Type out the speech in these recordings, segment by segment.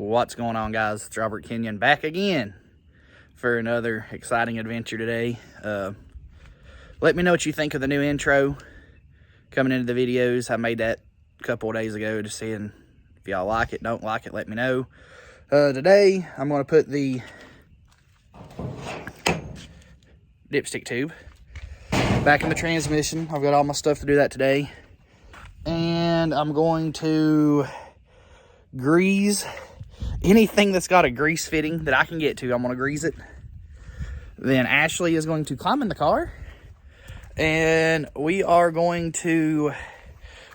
What's going on, guys? It's Robert Kenyon back again for another exciting adventure today. Let me know what you think of the new intro coming into the videos. I made that a couple of days ago, just seeing if y'all like it. Don't like it, let me know. Today I'm going to put the dipstick tube back in the transmission. I've got all my stuff to do that today, and I'm going to grease anything that's got a grease fitting that I can get to. I'm going to grease it. Then Ashley is going to climb in the car, and we are going to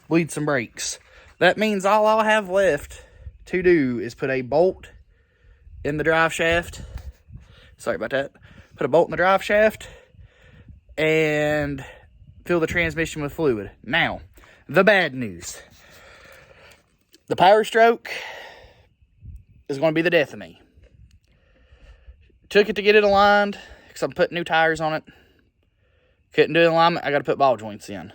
bleed some brakes. That means all I'll have left to do is put a bolt in the drive shaft. Sorry about that. Put a bolt in the drive shaft and fill the transmission with fluid. Now, the bad news. The Power Stroke is going to be the death of me. Took it to get it aligned because I'm putting new tires on it. Couldn't do the alignment. I got to put ball joints in.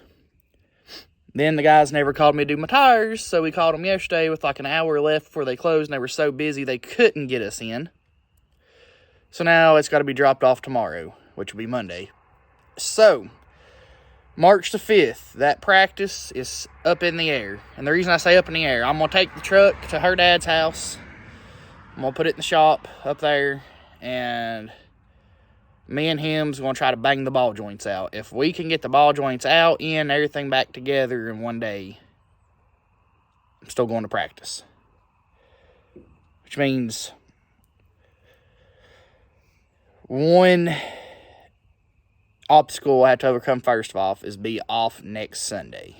Then the guys never called me to do my tires, so we called them yesterday with like an hour left before they closed, and they were so busy they couldn't get us in. So now it's got to be dropped off tomorrow, which will be Monday. So, March the 5th, that practice is up in the air. And the reason I say up in the air, I'm going to take the truck to her dad's house. I'm going to put it in the shop up there, and me and him's going to try to bang the ball joints out. If we can get the ball joints out, in, everything back together in one day, I'm still going to practice. Which means one obstacle I have to overcome first off is be off next Sunday.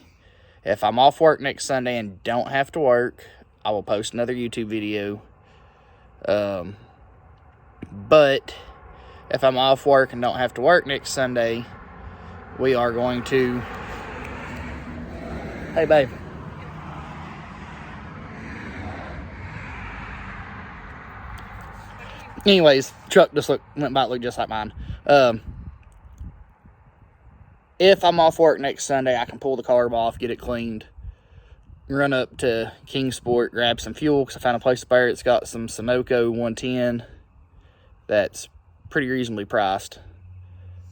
If I'm off work next Sunday and don't have to work, I will post another YouTube video. But if I'm off work and don't have to work next Sunday, we are going to... Hey, babe. Anyways, truck just went by, looked just like mine. If I'm off work next Sunday, I can pull the carb off, get it cleaned, run up to Kingsport, grab some fuel, because I found a place there that's got some Sunoco 110 that's pretty reasonably priced.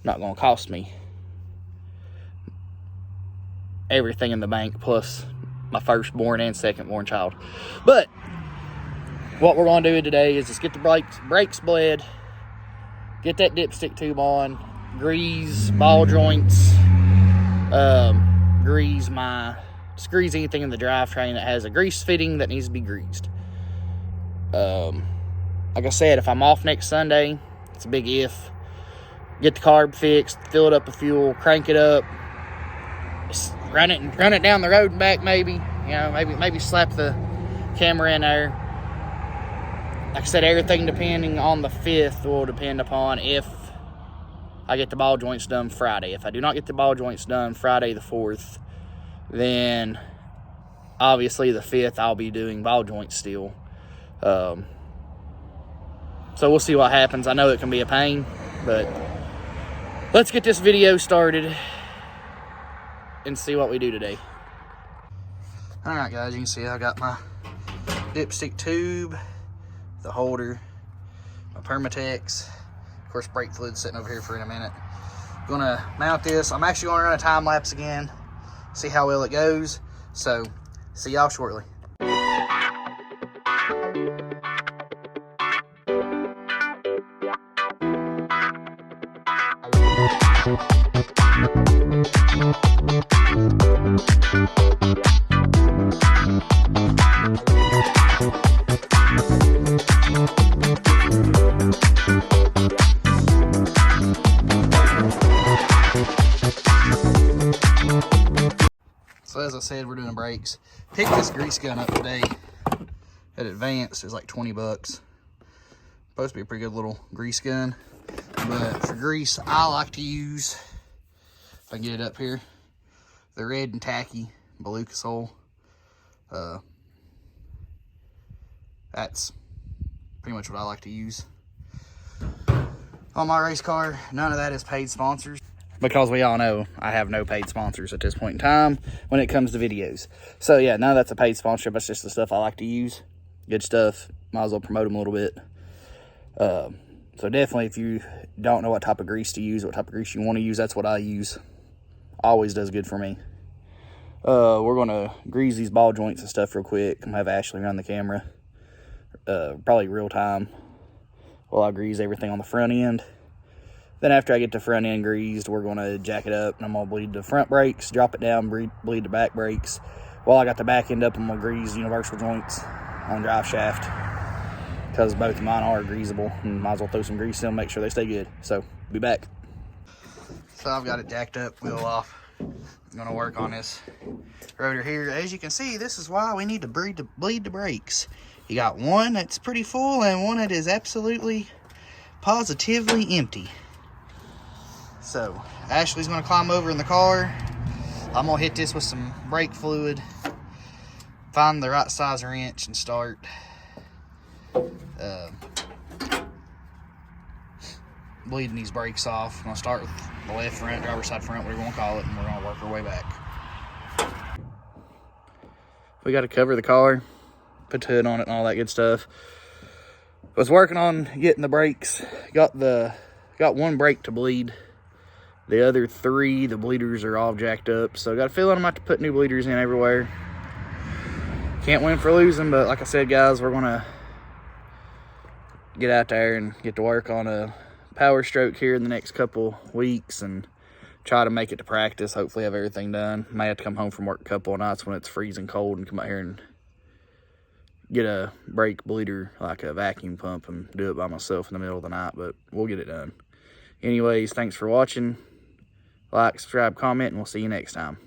Not going to cost me everything in the bank, plus my firstborn and secondborn child. But what we're going to do today is just get the brakes bled, get that dipstick tube on, grease ball joints, grease anything in the drivetrain that has a grease fitting that needs to be greased. Like I said, if I'm off next Sunday, it's a big if. Get the carb fixed, fill it up with fuel, crank it up, run it down the road and back. Maybe slap the camera in there. Like I said, everything depending on the 5th will depend upon if I get the ball joints done Friday. If I do not get the ball joints done Friday the 4th, then obviously the 5th I'll be doing ball joints still. So we'll see what happens. I know it can be a pain, but let's get this video started and see what we do today. Alright guys, you can see I got my dipstick tube, the holder, my Permatex, of course brake fluid sitting over here for in a minute. Gonna mount this. I'm actually gonna run a time lapse again, see how well it goes. So see y'all shortly. So as I said, we're doing brakes. Picked this grease gun up today at Advance. It's like 20 bucks. Supposed to be a pretty good little grease gun. But for grease, I like to use, if I can get it up here, the red and tacky Balucasol. That's pretty much what I like to use on my race car. None of that is paid sponsors, because we all know I have no paid sponsors at this point in time when it comes to videos. So yeah, none of that's a paid sponsorship. That's just the stuff I like to use. Good stuff. might as well promote them a little bit. So definitely, if you don't know what type of grease to use, what type of grease you want to use, that's what I use. Always does good for me. We're going to grease these ball joints and stuff real quick. I'm going to have Ashley run the camera. Probably real time while I grease everything on the front end. Then after I get the front end greased, we're going to jack it up, and I'm going to bleed the front brakes, drop it down, bleed the back brakes. While I got the back end up, I'm going to grease universal joints on the drive shaft, because both of mine are greasable, and might as well throw some grease in them, make sure they stay good. So, be back. So I've got it jacked up, wheel off. I'm gonna work on this rotor here. As you can see, this is why we need to bleed the brakes. You got one that's pretty full and one that is absolutely, positively empty. So, Ashley's gonna climb over in the car. I'm gonna hit this with some brake fluid, find the right size wrench, and start bleeding these brakes off. I'm gonna start with the left front, driver's side front, whatever you want to call it, and we're gonna work our way back. We got to cover the car, put the hood on it and all that good stuff. Was working on getting the brakes. Got one brake to bleed. The other three, the bleeders are all jacked up. So got a feeling I'm about to put new bleeders in everywhere. Can't win for losing, but like I said, guys, we're gonna get out there and get to work on a power stroke here in the next couple weeks and try to make it to practice. Hopefully have everything done. May have to come home from work a couple of nights when it's freezing cold and come out here and get a brake bleeder, like a vacuum pump, and do it by myself in the middle of the night, but we'll get it done. Anyways, thanks for watching. Like, subscribe, comment, and we'll see you next time.